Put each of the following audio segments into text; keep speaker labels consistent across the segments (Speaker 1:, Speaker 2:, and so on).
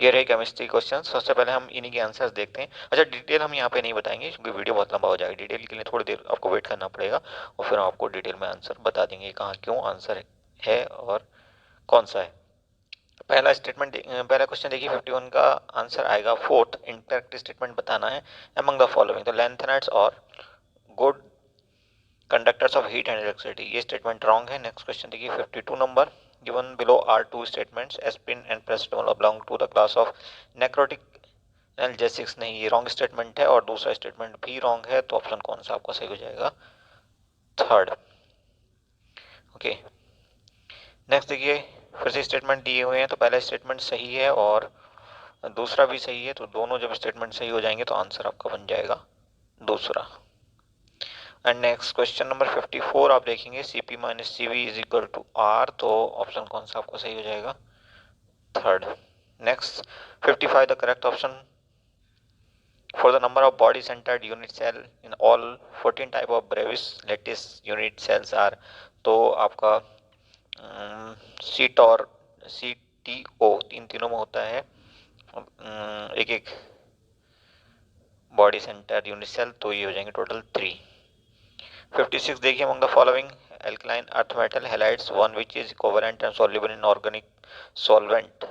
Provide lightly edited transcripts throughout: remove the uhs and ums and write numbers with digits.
Speaker 1: ये रहे chemistry question. सबसे पहले हम इन्हीं के आंसर्स देखते हैं। अच्छा, डिटेल हम यहाँ पे नहीं बताएंगे क्योंकि वीडियो बहुत लंबा हो जाएगा। डिटेल के लिए थोड़ी देर आपको वेट करना पड़ेगा और फिर हम आपको डिटेल में आंसर बता देंगे कहाँ क्यों आंसर है और कौन सा है। पहला क्वेश्चन देखिए 51 का आंसर आएगा फोर्थ। इनकरेक्ट स्टेटमेंट बताना है अमंग द फॉलोइंग। तो लैंथेनाइड्स और good conductors of heat and electricity, ये स्टेटमेंट रॉन्ग है। नेक्स्ट क्वेश्चन देखिए 52 number. Given below are two statements. Aspirin and paracetamol belong to the class of narcotic analgesics, नहीं ये wrong statement है और दूसरा स्टेटमेंट भी रॉन्ग है। तो ऑप्शन कौन सा आपका सही हो जाएगा? थर्ड। ओके, नेक्स्ट देखिए फिर से स्टेटमेंट दिए हुए हैं। तो पहला स्टेटमेंट सही है और दूसरा भी सही है, तो दोनों जब स्टेटमेंट सही हो जाएंगे तो आंसर आपका बन जाएगा दूसरा। एंड नेक्स्ट क्वेश्चन नंबर 54 आप देखेंगे Cp minus Cv is equal to R, तो ऑप्शन कौन सा आपका सही हो जाएगा? Third. Next 55 the correct option for the number of body centred unit cell in all 14 type of Bravais lattice unit cells are, तो आपका सीट और सी टी ओ तीनों में होता है एक एक बॉडी सेंटर यूनिट सेल, तो ये हो जाएंगे टोटल 3। 56 देखिए among the following alkaline earth metal halides one which is covalent and soluble in organic solvent,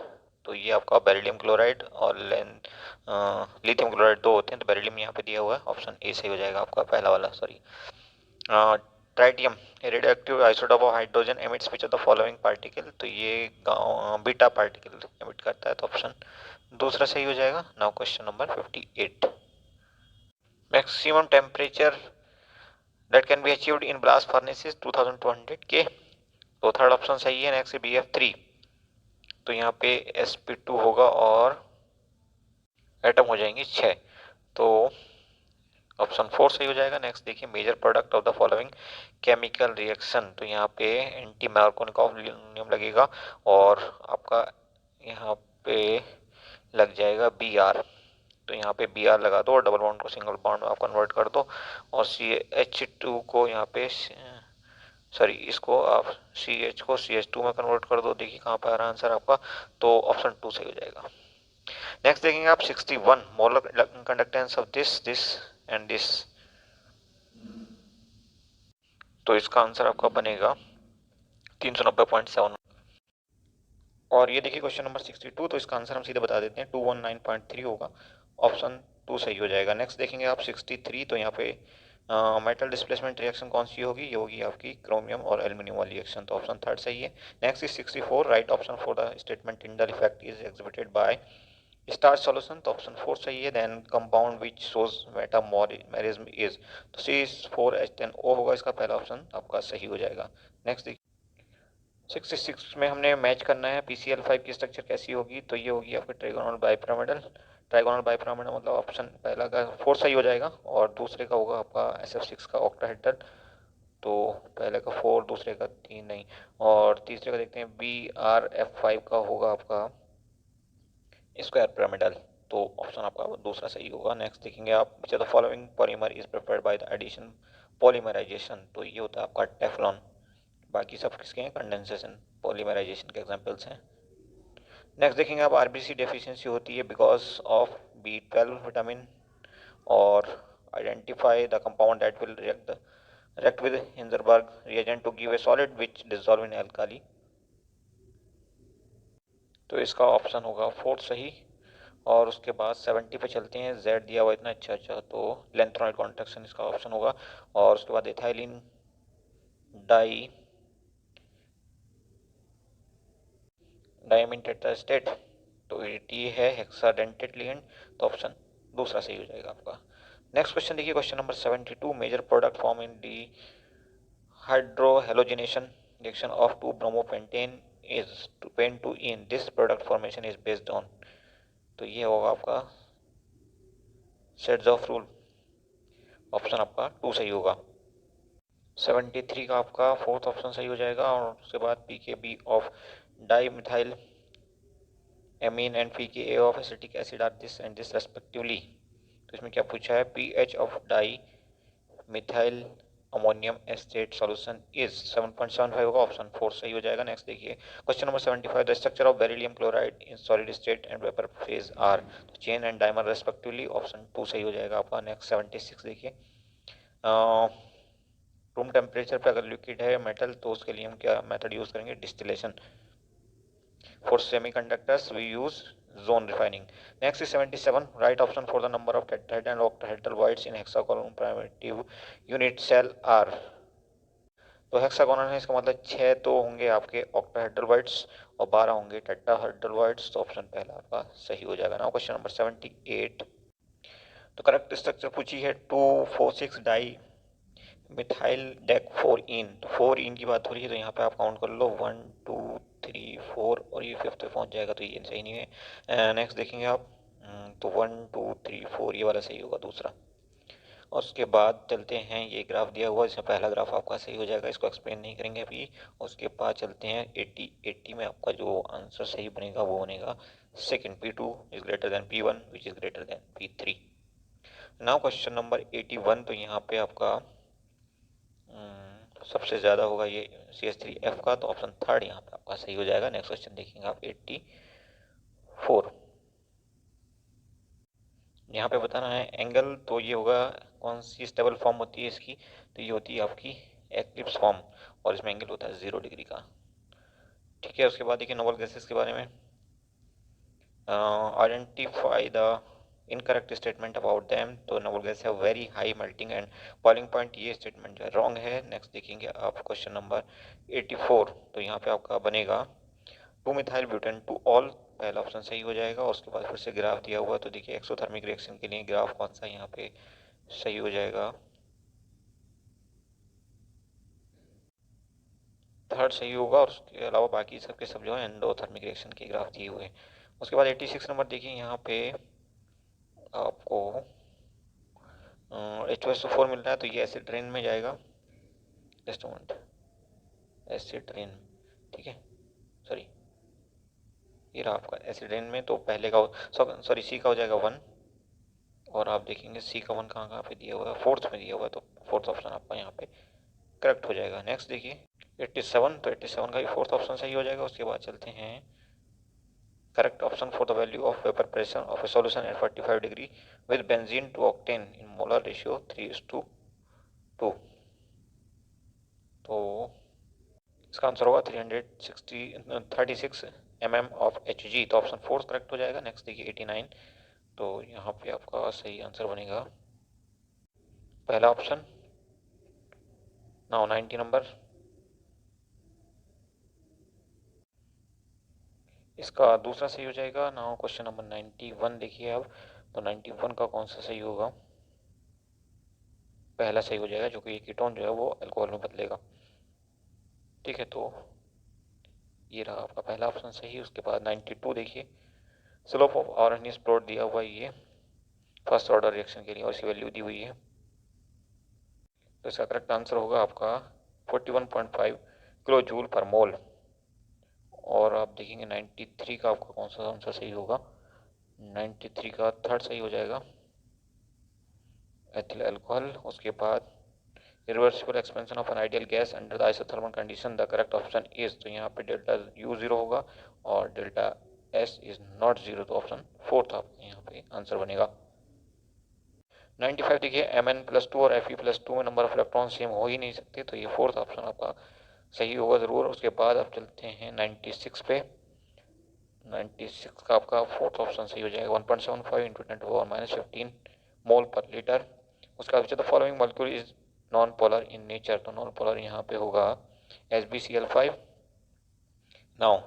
Speaker 1: तो ये आपका बेरिलियम क्लोराइड और लिथियम क्लोराइड दो होते हैं, तो बेरिलियम यहाँ पे दिया हुआ है, ऑप्शन ए सही हो जाएगा आपका पहला वाला। Sorry, tritium radioactive isotope of hydrogen emits which of the following particle, तो ये बीटा पार्टिकल एमिट करता है, तो ऑप्शन दूसरा सही हो जाएगा। Now question number 58। Maximum temperature that can be achieved in blast furnaces 2200 K, तो थर्ड ऑप्शन सही है। नेक्स्ट BF3, तो यहाँ पे sp2 होगा और एटम हो जाएंगे 6, तो ऑप्शन 4 सही हो जाएगा। नेक्स्ट देखिए major product of the following chemical reaction, तो यहाँ पे एंटी मार्कोनिकॉफ नियम लगेगा और आपका यहाँ पे लग जाएगा Br, तो यहाँ पे Br लगा दो और डबल बॉन्ड को सिंगल बॉन्ड आप कन्वर्ट कर दो और CH2 को यहाँ पे सॉरी इसको आप CH को CH2 में कन्वर्ट कर दो। देखिए कहाँ पर आ रहा है आंसर आपका, तो ऑप्शन 2 सही हो जाएगा। नेक्स्ट देखेंगे आप 61 molar conductance of this and this, तो इसका आंसर आपका बनेगा 390.7। और ये देखिए क्वेश्चन नंबर 62, तो इसका आंसर हम सीधे बता देते हैं 219.3 होगा, ऑप्शन 2 सही हो जाएगा। नेक्स्ट देखेंगे आप 63, तो यहाँ पे मेटल डिस्प्लेसमेंट रिएक्शन कौन सी होगी? ये होगी आपकी क्रोमियम और एल्यूमिनियम वाली रिएक्शन, तो ऑप्शन थर्ड सही है। Next is 64 right option for the statement Tyndall effect is exhibited by starch solution, तो ऑप्शन 4 सही है। Then compound which shows metamerism is, तो C4H10O होगा, इसका पहला ऑप्शन आपका सही हो जाएगा। नेक्स्ट 66 में हमने मैच करना है PCl5 की स्ट्रक्चर कैसी होगी, तो ये होगी आपकी ट्राइगोनल बाइपिरामिडल। ट्राइगोनल बाइपिरामिडल मतलब ऑप्शन पहला का 4 सही हो जाएगा और दूसरे का होगा आपका SF6 का ऑक्टाहेड्रल, तो पहले का 4 दूसरे का 3 नहीं, और तीसरे का देखते हैं BRF5 का होगा आपका स्क्वायर पिरामिडल, तो ऑप्शन आपका दूसरा सही होगा। नेक्स्ट देखेंगे आप which of the following polymer is prepared by the addition polymerisation, तो ये होता है आपका टेफ्लॉन। बाकी सब किसके हैं? कंडेंसेशन पॉलीमराइजेशन के एग्जांपल्स हैं। नेक्स्ट देखेंगे आप RBC डेफिशिएंसी होती है बिकॉज ऑफ B12 विटामिन, और identify the compound that will react with Hindenburg reagent to give a solid which dissolve in alkali, तो इसका ऑप्शन होगा 4 सही। और उसके बाद 70 पे चलते हैं, Z दिया हुआ इतना अच्छा, तो लेंथेनॉइड कॉन्ट्रैक्शन इसका ऑप्शन होगा। और उसके बाद इथाइलिन डायमीन टेट्रास्टेट, तो ये है हेक्साडेंटेट लिगेंड, तो ऑप्शन दूसरा सही हो जाएगा आपका। नेक्स्ट क्वेश्चन देखिए question number 72 major product form in dehydrohalogenation reaction of 2 bromopentane is pentene, this product formation is based on, तो ये होगा आपका शेड्जॉफ रूल, ऑप्शन आपका 2 सही होगा। 73 का आपका फोर्थ ऑप्शन सही हो जाएगा। और उसके बाद PKB of dimethyl amine and PKA of acetic acid are this and this respectively, तो इसमें क्या पूछा है? pH of dimethyl ammonium acetate solution is 7.75 होगा, ऑप्शन 4 सही हो जाएगा। नेक्स्ट देखिए question number 75, the structure of beryllium chloride in solid state and vapour phase are chain and dimer respectively, option 2 सही हो जाएगा आपका। नेक्स्ट 76 देखिए, रूम टेम्परेचर पे अगर लिक्विड है मेटल तो उसके लिए हम क्या मेथड यूज करेंगे, distillation. For semiconductors we use zone refining. Next is 77, right option for the number of tetrahedral and octahedral voids in hexagon primitive unit cell are, तो हेक्सागोनल है इसका मतलब 6 तो होंगे आपके ऑक्टाहेड्रल वाइड्स और 12 होंगे टेट्राहेड्रल वाइड्स, तो ऑप्शन पहला आपका सही हो जाएगा। नाउ क्वेश्चन नंबर 78, तो करेक्ट स्ट्रक्चर पूछी है 2,4,6 डाई मिथाइल डेक 4 इन, तो 4 इन की बात हो रही है, तो यहाँ पे आप काउंट कर लो 1 2 3 4 और ये फिफ्थ पे पहुंच जाएगा, तो ये सही नहीं है। नेक्स्ट देखेंगे आप, तो 1 2 3 4 ये वाला सही होगा दूसरा। और उसके बाद चलते हैं, ये ग्राफ दिया हुआ है, इसमें पहला ग्राफ आपका सही हो जाएगा, इसको एक्सप्लेन नहीं करेंगे अभी। उसके बाद चलते हैं 80 में आपका जो आंसर सही बनेगा वो बनेगा second, P2 is greater than P1 which is greater than P3। Now question number 81, तो यहाँ पे आपका सबसे ज़्यादा होगा ये CH3F का, तो ऑप्शन थर्ड यहाँ पे आपका सही हो जाएगा। नेक्स्ट क्वेश्चन देखेंगे आप 84, यहाँ पे बताना है एंगल, तो ये होगा कौन सी स्टेबल फॉर्म होती है इसकी, तो ये होती है आपकी एक्लिप्स फॉर्म, और इसमें एंगल होता है 0 डिग्री का। ठीक है, उसके बाद देखिए नोबल गैसेस के बारे में, identify the incorrect statement about them, तो नोबल गैस है very high melting and boiling point, ये स्टेटमेंट जो है रॉन्ग है। नेक्स्ट देखेंगे आप क्वेश्चन नंबर 84, तो यहाँ पे आपका बनेगा 2 मिथाइल ब्यूटेन टू ऑल, पहला ऑप्शन सही हो जाएगा। उसके बाद फिर से ग्राफ दिया हुआ, तो देखिए एक्सोथर्मिक रिएक्शन के लिए ग्राफ कौन सा यहाँ पे सही हो जाएगा, थर्ड सही होगा, और उसके अलावा बाकी सबके सब जो है एंडोथर्मिक रिएक्शन के ग्राफ दिए हुए हैं। उसके बाद 86 नंबर देखिए, यहाँ पे आपको H2SO4 मिल रहा है, तो ये एसिड रेन में जाएगा, जस्ट मोमेंट, एसिड रेन, ठीक है, सॉरी ये रहा आपका एसिड रेन में, तो पहले का सॉरी सी का हो जाएगा 1, और आप देखेंगे सी का 1 कहाँ कहाँ पे दिया हुआ है, फोर्थ में दिया हुआ है, तो फोर्थ ऑप्शन आपका यहाँ पे करेक्ट हो जाएगा। नेक्स्ट देखिए 87, तो 87 का भी फोर्थ ऑप्शन सही हो जाएगा। उसके बाद चलते हैं correct option for the value of vapor pressure of a solution at 45 degree with benzene to octane in molar ratio 3:2, तो इसका आंसर होगा 36 mm of Hg, तो ऑप्शन 4 करेक्ट हो जाएगा। नेक्स्ट देखिए 89, तो यहाँ पे आपका सही आंसर बनेगा पहला ऑप्शन। नाउ 90 नंबर, इसका दूसरा सही हो जाएगा। नाउ क्वेश्चन नंबर 91 देखिए अब, तो 91 का कौन सा सही होगा, पहला सही हो जाएगा, जो कि कीटोन जो है वो अल्कोहल में बदलेगा। ठीक है, तो ये रहा आपका पहला ऑप्शन सही। उसके बाद 92 देखिए, स्लोप ऑफ आर्हेनियस प्लॉट दिया हुआ है ये फर्स्ट ऑर्डर रिएक्शन के लिए, और इसकी वैल्यू दी हुई है, तो इसका करेक्ट आंसर होगा आपका 41.5 किलो जूल पर मोल। और आप देखेंगे 93 का आपका कौन सा आंसर सही होगा, 93 का थर्ड सही हो जाएगा, एथिल अल्कोहल। उसके बाद reversible expansion of an ideal gas under the isothermal condition, the correct option is, तो यहाँ पे डेल्टा U 0 होगा और डेल्टा S इज नॉट 0, तो ऑप्शन फोर्थ आपका यहाँ पे आंसर बनेगा। 95 देखिए, Mn+2 और Fe+2 में नंबर ऑफ इलेक्ट्रॉन सेम हो ही नहीं सकते, तो ये फोर्थ ऑप्शन आपका सही होगा ज़रूर। उसके बाद आप चलते हैं 96 पे, 96 का आपका फोर्थ ऑप्शन सही हो जाएगा, 1.75 इंटू 10⁻⁻15 मोल पर लीटर। उसका बाद the following molecule is non polar in nature, तो नॉन पोलर यहाँ पे होगा SbCl5। नाउ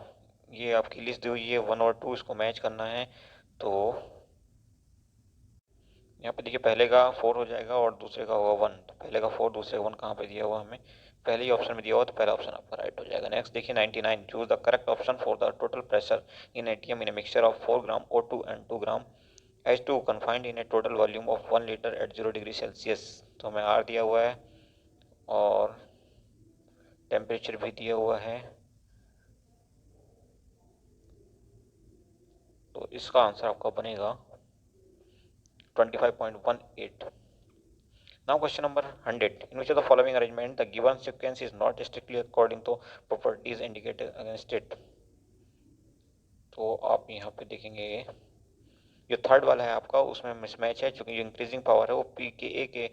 Speaker 1: ये आपकी लिस्ट दी हुई है 1 और 2, इसको मैच करना है, तो यहाँ पे देखिए पहले का 4 हो जाएगा और दूसरे का होगा 1, तो पहले का 4 दूसरे का 1 कहाँ पे दिया हुआ हमें, पहले ही ऑप्शन में दिया हुआ, तो पहला ऑप्शन आपका राइट हो जाएगा। नेक्स्ट देखिए 99, choose the correct option for the total pressure in ATM in a mixture of 4 gram O2 and 2 gram H2 confined in a total volume of 1 liter at 0 degree Celsius, तो हमें R दिया हुआ है और temperature भी दिया हुआ है, तो इसका आंसर आपका बनेगा 25.18। Now question number 100, in which of the following arrangement the given sequence is not strictly according to properties indicated against it. तो आप यहाँ पे देखेंगे जो थर्ड वाला है आपका, उसमें मिसमैच है, चूंकि इंक्रीजिंग पावर है वो पी के ए के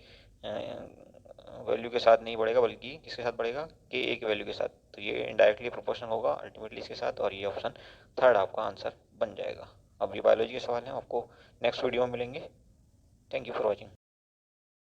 Speaker 1: वैल्यू के साथ नहीं बढ़ेगा, बल्कि किसके साथ बढ़ेगा, के ए के वैल्यू के साथ। तो ये इनडायरेक्टली प्रोपोर्शनल होगा अल्टीमेटली इसके साथ, और ये ऑप्शन थर्ड आपका आंसर बन जाएगा। अब ये बायोलॉजी के सवाल हैं, आपको नेक्स्ट वीडियो में मिलेंगे। Thank you for watching.